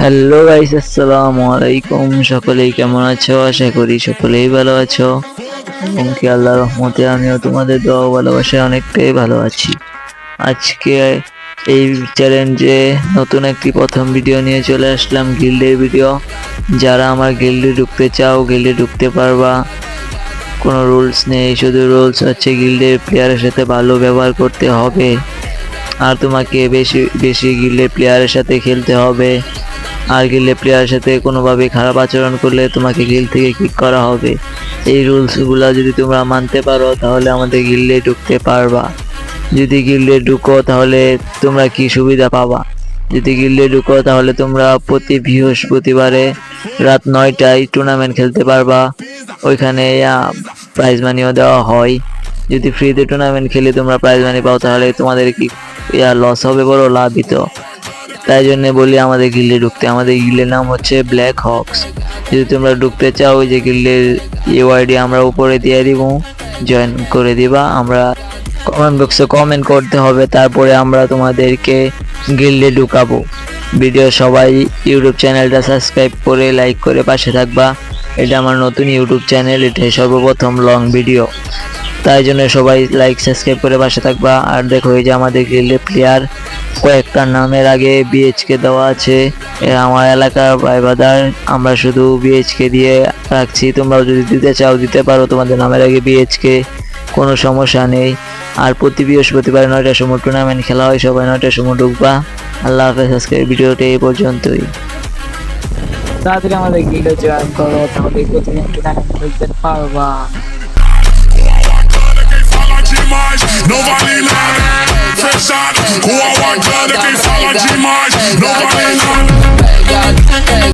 Hello guys, আসসালামু আলাইকুম। সকলেই কেমন আছো? আশা করি সকলেই ভালো আছো এবং কি আল্লাহর রহমতে আমিও তোমাদের দোয়া ও ভালোবাসায় অনেকটাই ভালো আছি। আজকে এই চ্যালেঞ্জে নতুন একটি প্রথম ভিডিও নিয়ে চলে আসলাম, গিল্ডের ভিডিও। যারা আমার গিল্ডে ঢুকতে চাও, গিল্ডে ঢুকতে পারবা। কোনো রুলস নেই, শুধু রুলস হচ্ছে গিল্ডের প্লেয়ারের সাথে ভালো ব্যবহার করতে হবে আর তোমাকে বেশি বেশি গিল্ডের প্লেয়ারের সাথে খেলতে হবে। আর গিল্ডে প্লেয়ারের সাথে কোনোভাবে খারাপ আচরণ করলে তোমাকে গিল্ড থেকে কিক করা হবে। এই রুলসগুলো যদি তোমরা মানতে পারো তাহলে আমাদের গিল্ডে ঢুকতে পারবা। যদি গিল্ডে ঢুকো তাহলে তোমরা কি সুবিধা পাবা? যদি গিল্ডে ঢুকো তাহলে তোমরা প্রতি বৃহস্পতিবারে রাত 9টায় টুর্নামেন্ট খেলতে পারবা। ওইখানে প্রাইজ মানিও দেওয়া হয়। যদি ফ্রিতে টুর্নামেন্ট খেলে তোমরা প্রাইজ মানি পাও তাহলে তোমাদের কি লস হবে? বড় লাভিত। তাই জন্য বলি আমাদের গিল্ডে ঢুকতে। আমাদের গিল্ডের নাম হচ্ছে ব্ল্যাক হক্স। যদি তোমরা ঢুকতে চাও, ওই যে গিল্ডের ইউআইডি আমরা উপরে দিয়ে দিব, জয়েন করে দিবা। আমরা কমেন্ট বক্সে কমেন্ট করতে হবে, তারপরে আমরা তোমাদেরকে গিল্ডে ঢুকাবো। ভিডিও সবাই ইউটিউব চ্যানেলটা সাবস্ক্রাইব করে লাইক করে পাশে থাকবা। এটা আমার নতুন ইউটিউব চ্যানেল, এটাই সর্বপ্রথম লং ভিডিও, তাই জন্য সবাই লাইক সাবস্ক্রাইব করে পাশে থাকবা। আর দেখো, এই যে আমাদের গিল্ডের প্লেয়ার কয়েকটা নামের আগে বিএইচকে দেওয়া আছে। আমার এলাকার ভাইবাদার, আমরা শুধু বিএইচকে দিয়ে রাখছি। তোমরাও যদি দিতে চাও দিতে পারো, তোমাদের নামের আগে বিএইচকে, কোনো সমস্যা নেই। আর প্রতি বৃহস্পতিবার 9টার সময় টুর্নামেন্ট খেলা হয়, সবাই 9টার সময় ঢুকবা। আল্লাহ হাফেজ। আজকে ভিডিওটা এই পর্যন্তই। তাড়াতাড়ি আমাদের গিল্ডে জয়েন করো, তাহলে প্রতিদিন টুর্নামেন্ট খেলতে পারবা। Nobody like fresh out. Who I want girl, they can follow G-March. Nobody like